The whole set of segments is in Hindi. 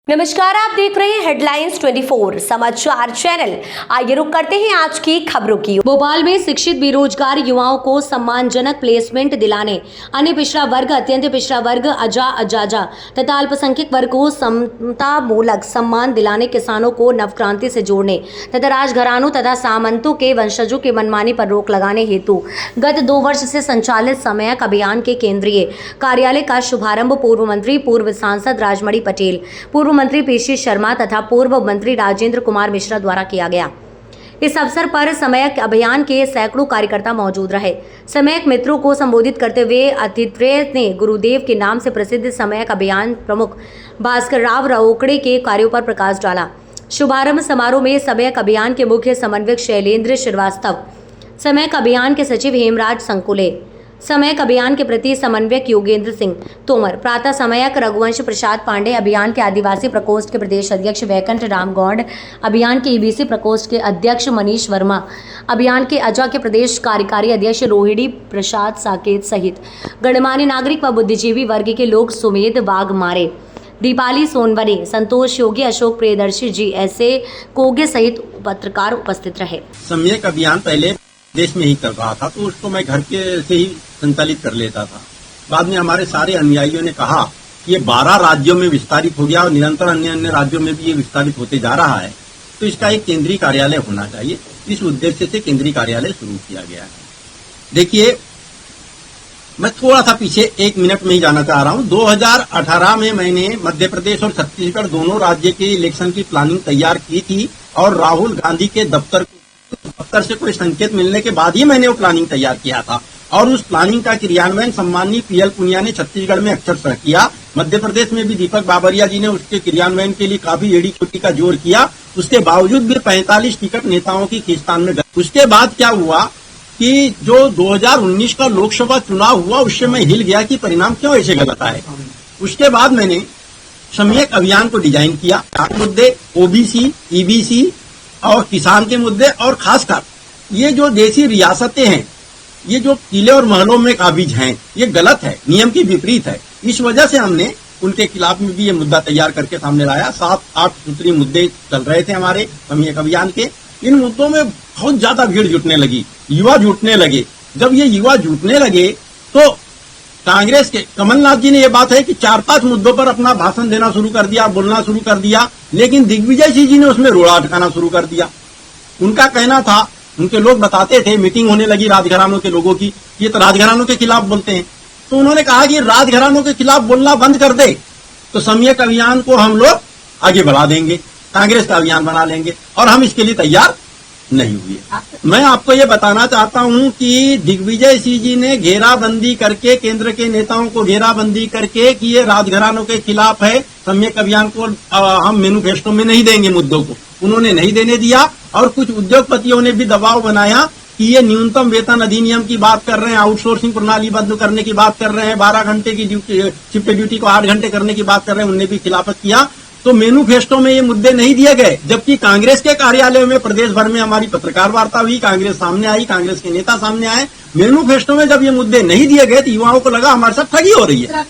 नमस्कार, आप देख रहे हैं हेडलाइंस 24 समाचार चैनल। आइए रुक करते हैं आज की खबरों की। भोपाल में शिक्षित बेरोजगार युवाओं को सम्मानजनक प्लेसमेंट दिलाने, अन्य पिछड़ा वर्ग, अत्यंत पिछड़ा वर्ग, अजाजा तथा अल्पसंख्यक वर्ग को समतामूलक सम्मान दिलाने, किसानों को नवक्रांति से जोड़ने तथा राजघरानों तथा सामंतों के वंशजों की मनमानी पर रोक लगाने हेतु गत 2 वर्ष से संचालित समयक अभियान के केंद्रीय कार्यालय का शुभारंभ पूर्व मंत्री, पूर्व सांसद राजमणि पटेल, पूर्व मंत्री पीसी शर्मा तथा पूर्व मंत्री राजेंद्र कुमार मिश्रा द्वारा किया गया। इस अवसर पर समयक अभियान के सैकड़ों कार्यकर्ता मौजूद रहे। समयक मित्रों को संबोधित करते हुए अतिथि ने गुरुदेव के नाम से प्रसिद्ध समयक अभियान प्रमुख भास्कर राव रओकड़े के कार्यों पर प्रकाश डाला। शुभारंभ समारोह में समयक अभियान के मुख्य समन्वयक शैलेंद्र श्रीवास्तव, समयक अभियान के सचिव हेमराज संकुले, समयक अभियान के प्रति समन्वयक योगेंद्र सिंह तोमर, प्रातः समयक रघुवंश प्रसाद पांडे, अभियान के आदिवासी प्रकोष्ठ के प्रदेश अध्यक्ष वैकुंठ राम गौड़, अभियान के ईबीसी प्रकोष्ठ के अध्यक्ष मनीष वर्मा, अभियान के अजा के प्रदेश कार्यकारी अध्यक्ष रोहिणी प्रसाद साकेत सहित गणमान्य नागरिक व बुद्धिजीवी वर्ग के लोग सुमेध वाघमारे, दीपाली सोनवने, संतोष योगी, अशोक प्रियदर्शी जी ऐसे कोगे सहित पत्रकार उपस्थित रहे। समयक अभियान पहले देश में ही कर रहा था, तो उसको मैं घर के से ही संचालित कर लेता था। बाद में हमारे सारे अनुयायियों ने कहा कि ये 12 राज्यों में विस्तारित हो गया और निरंतर अन्य राज्यों में भी ये विस्तारित होते जा रहा है, तो इसका एक केंद्रीय कार्यालय होना चाहिए। इस उद्देश्य से केंद्रीय कार्यालय शुरू किया गया है। देखिए, मैं थोड़ा सा पीछे 1 मिनट में ही जाना चाह रहा हूँ। 2018 में मैंने मध्य प्रदेश और छत्तीसगढ़ दोनों राज्य के इलेक्शन की प्लानिंग तैयार की थी और राहुल गांधी के दफ्तर से कोई संकेत मिलने के बाद ही मैंने वो प्लानिंग तैयार किया था और उस प्लानिंग का क्रियान्वयन सम्माननीय पीएल पुनिया ने छत्तीसगढ़ में अक्षरशः किया। मध्य प्रदेश में भी दीपक बाबरिया जी ने उसके क्रियान्वयन के लिए काफी एड़ी चोटी का जोर किया। उसके बावजूद भी 45 टिकट नेताओं की खींचतान में गए। उसके बाद क्या हुआ कि जो 2019 का लोकसभा चुनाव हुआ, उससे मैं हिल गया कि परिणाम क्यों ऐसे गलत आए। उसके बाद मैंने समयक अभियान को डिजाइन किया। 4 मुद्दे, ओबीसी, ईबीसी और किसान के मुद्दे, और खासकर ये जो देशी रियासतें हैं, ये जो किले और महलों में काबिज हैं, ये गलत है, नियम की विपरीत है। इस वजह से हमने उनके खिलाफ में भी ये मुद्दा तैयार करके सामने लाया। 7-8 सूत्री मुद्दे चल रहे थे हमारे समयक अभियान के। इन मुद्दों में बहुत ज्यादा भीड़ जुटने लगी, युवा जुटने लगे। जब ये युवा जुटने लगे तो कांग्रेस के कमलनाथ जी ने ये बात है कि 4-5 मुद्दों पर अपना भाषण देना शुरू कर दिया, बोलना शुरू कर दिया, लेकिन दिग्विजय सिंह जी ने उसमें रोड़ा अटकाना शुरू कर दिया। उनका कहना था, उनके लोग बताते थे, मीटिंग होने लगी राजघरानों के लोगों की, ये तो राजघरानों के खिलाफ बोलते हैं। तो उन्होंने कहा कि राजघरानों के खिलाफ बोलना बंद कर दे तो समयक अभियान को हम लोग आगे बढ़ा देंगे, कांग्रेस का अभियान बना लेंगे, और हम इसके लिए तैयार नहीं हुए। मैं आपको ये बताना चाहता हूं कि दिग्विजय सिंह जी ने घेराबंदी करके, केंद्र के नेताओं को घेराबंदी करके कि ये राजघरानों के खिलाफ है, समयक अभियान को हम मैनिफेस्टो में नहीं देंगे मुद्दों को, उन्होंने नहीं देने दिया। और कुछ उद्योगपतियों ने भी दबाव बनाया कि ये न्यूनतम वेतन अधिनियम की बात कर रहे हैं, आउटसोर्सिंग प्रणाली बंद करने की बात कर रहे हैं, 12 घंटे की शिफ्ट ड्यूटी को 8 घंटे करने की बात कर रहे हैं, उनने भी खिलाफत किया। तो मैनिफेस्टो में ये मुद्दे नहीं दिए गए, जबकि कांग्रेस के कार्यालय में प्रदेश भर में हमारी पत्रकार वार्ता हुई, कांग्रेस सामने आई, कांग्रेस के नेता सामने आए। मैनिफेस्टो में जब ये मुद्दे नहीं दिए गए तो युवाओं को लगा हमारे साथ ठगी हो रही है। कार्यालय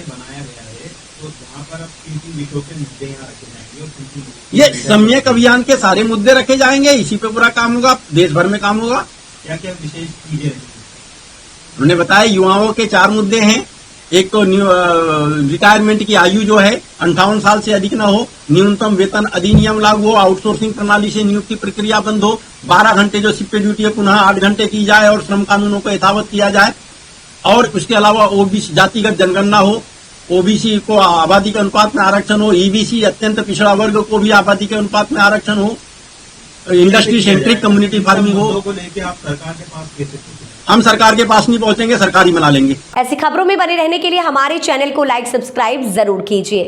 बनाया गया है, तो जहाँ पर अब किन विषयों के मुद्दे यहाँ रखे जाएंगे और ये समयक अभियान के सारे मुद्दे रखे जाएंगे, इसी पे पूरा काम होगा, देश भर में काम होगा। क्या क्या विशेष चीजें हमने बताया, युवाओं के 4 मुद्दे हैं। एक तो रिटायरमेंट की आयु जो है 58 साल से अधिक न हो, न्यूनतम वेतन अधिनियम लागू हो, आउटसोर्सिंग प्रणाली से नियुक्ति प्रक्रिया बंद हो, 12 घंटे जो शिफ्ट ड्यूटी है पुनः 8 घंटे की जाए और श्रम कानूनों को यथावत किया जाए। और उसके अलावा ओबीसी जातिगत जनगणना हो, ओबीसी को आबादी के अनुपात में आरक्षण हो, ईबीसी अत्यंत पिछड़ा वर्ग को भी आबादी के अनुपात में आरक्षण हो, इंडस्ट्री सेंट्रिक कम्युनिटी फार्मिंग हो। को लेकर आप सरकार के पास कैसे पहुंचे? हम सरकार के पास नहीं पहुंचेंगे, सरकार ही बना लेंगे। ऐसी खबरों में बने रहने के लिए हमारे चैनल को लाइक, सब्सक्राइब जरूर कीजिए।